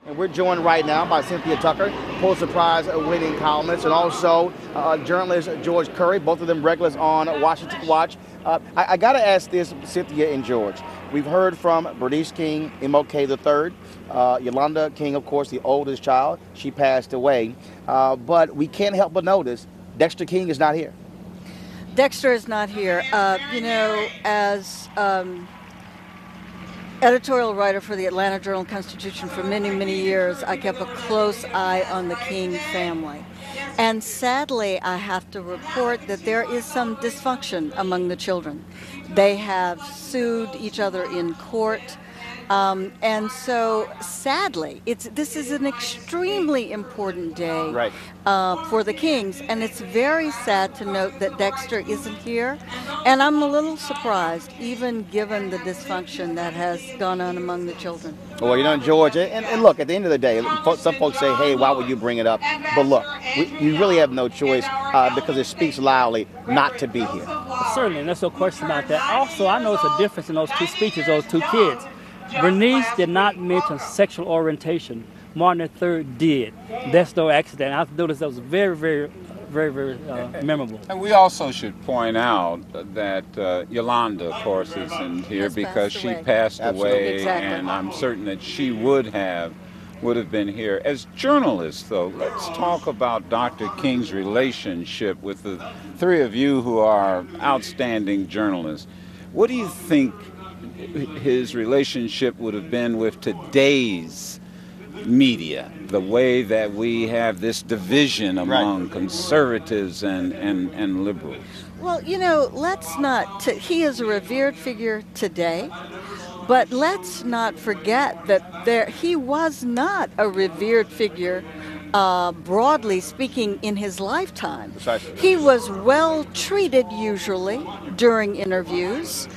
And we're joined right now by Cynthia Tucker, Pulitzer Prize winning columnist, and also journalist George Curry, both of them regulars on Washington Watch. I got to ask this, Cynthia and George. We've heard from Bernice King, MLK III, Yolanda King, of course, the oldest child. She passed away. But we can't help but notice Dexter King is not here. Dexter is not here. As editorial writer for the Atlanta Journal-Constitution for many, many years, I kept a close eye on the King family. And sadly, I have to report that there is some dysfunction among the children. They have sued each other in court. And so, sadly, this is an extremely important day for the Kings, and it's very sad to note that Dexter isn't here. And I'm a little surprised, even given the dysfunction that has gone on among the children. Well, you know, George, and look, at the end of the day, some folks say, hey, why would you bring it up? But look, you really have no choice because it speaks loudly not to be here. Certainly, and there's no question about that. Also, I notice a difference in those two speeches, those two kids. Bernice did not mention sexual orientation. Martin III did. That's no accident. I noticed that was very, very memorable. And we also should point out that Yolanda, of course, isn't here because she passed away, Exactly. and I'm certain that she would have been here. As journalists, though, let's talk about Dr. King's relationship with the three of you who are outstanding journalists. What do you think his relationship would have been with today's media, the way that we have this division among conservatives and liberals? Well, you know, he is a revered figure today, but let's not forget that he was not a revered figure broadly speaking in his lifetime. Precisely. He was well treated usually during interviews,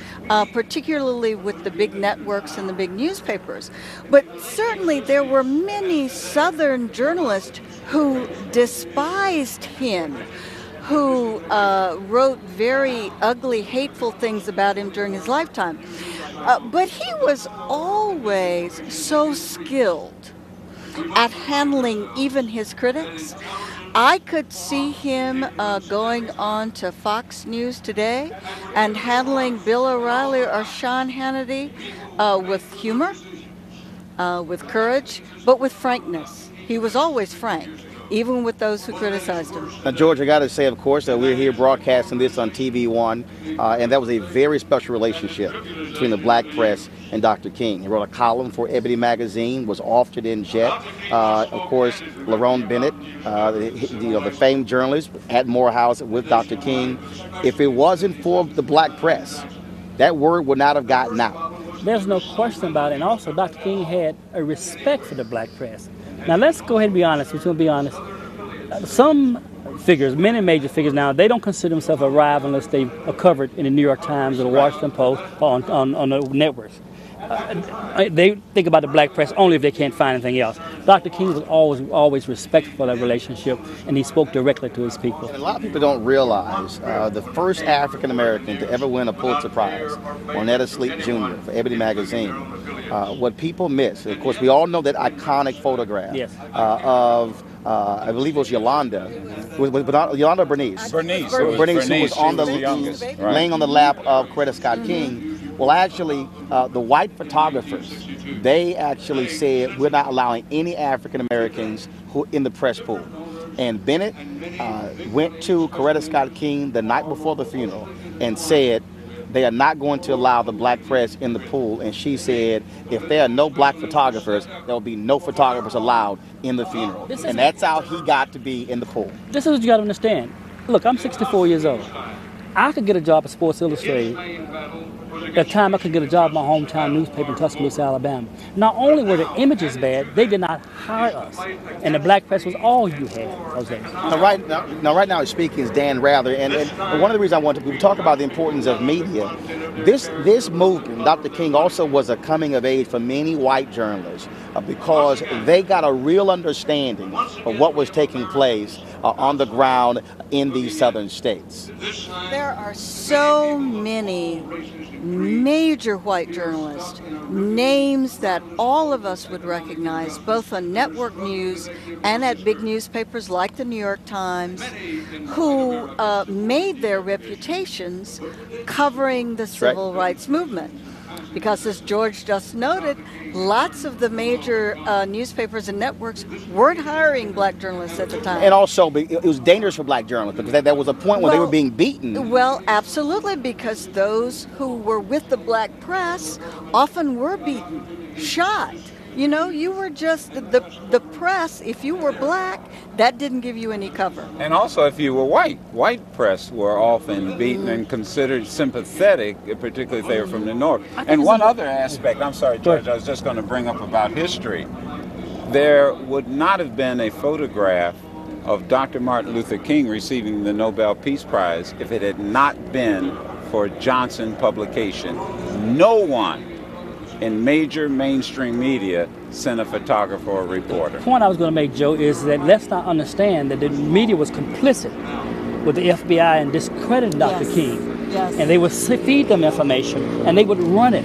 particularly with the big networks and the big newspapers. But certainly there were many Southern journalists who despised him, who wrote very ugly, hateful things about him during his lifetime. But he was always so skilled at handling even his critics. I could see him going on to Fox News today and handling Bill O'Reilly or Sean Hannity with humor, with courage, but with frankness. He was always frank, even with those who criticized him. Now, George, I got to say, of course, that we're here broadcasting this on TV One, and that was a very special relationship between the black press and Dr. King. He wrote a column for Ebony magazine, was offered in Jet. Of course, Lerone Bennett, the famed journalist at Morehouse with Dr. King. If it wasn't for the black press, that word would not have gotten out. There's no question about it. And also, Dr. King had a respect for the black press. Now, let's go ahead and be honest. We're going to be honest. Some figures, many major figures now, they don't consider themselves a rival unless they are covered in the New York Times or the Washington Post or on the networks. They think about the black press only if they can't find anything else. Dr. King was always respectful of that relationship, and he spoke directly to his people. And a lot of people don't realize the first African American to ever win a Pulitzer Prize, Ornetta Sleep Jr. for Ebony magazine. What people miss, of course, we all know that iconic photograph of I believe it was Yolanda. Yolanda or Bernice? Bernice, who was on the youngest, laying on the lap of Coretta Scott King. Well, actually, the white photographers, they actually said we're not allowing any African Americans who in the press pool. And Bennett went to Coretta Scott King the night before the funeral and said they are not going to allow the black press in the pool. And she said, if there are no black photographers, there will be no photographers allowed in the funeral. And that's how he got to be in the pool. This is what you got to understand. Look, I'm 64 years old. I could get a job at Sports Illustrated. At the time, I could get a job in my hometown newspaper in Tuscaloosa, Alabama. Not only were the images bad, they did not hire us. And the black press was all you had, Jose. Right now, speaking is Dan Rather. And one of the reasons I want to talk about the importance of media, this movement, Dr. King, also was a coming of age for many white journalists because they got a real understanding of what was taking place on the ground in these southern states. There are so many major white journalists, names that all of us would recognize, both on network news and at big newspapers like the New York Times, who made their reputations covering the civil rights movement. Because as George just noted, lots of the major newspapers and networks weren't hiring black journalists at the time. And also, it was dangerous for black journalists because there was a point when they were being beaten. Well, absolutely, because those who were with the black press often were beaten, shot. You know, you were just the press. If you were black, that didn't give you any cover. And also, if you were white press were often beaten and considered sympathetic, particularly if they were from the North. And one other aspect, I'm sorry, George, I was just going to bring up about history. There would not have been a photograph of Dr. Martin Luther King receiving the Nobel Peace Prize if it had not been for Johnson publication. No one in major mainstream media sent a photographer or a reporter. The point I was going to make, Joe, is that let's not understand that the media was complicit with the FBI and discredited Dr. King. Yes. And they would feed them information, and they would run it.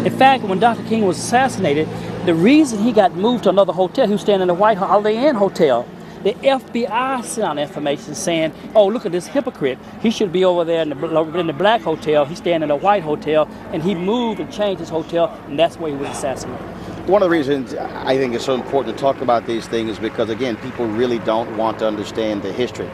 In fact, when Dr. King was assassinated, the reason he got moved to another hotel, he was staying in the White Holiday Inn Hotel, the FBI sent out information saying, oh, look at this hypocrite. He should be over there in the black hotel. He's staying in a white hotel. And he moved and changed his hotel, and that's where he was assassinated. One of the reasons I think it's so important to talk about these things is because, again, people really don't want to understand the history.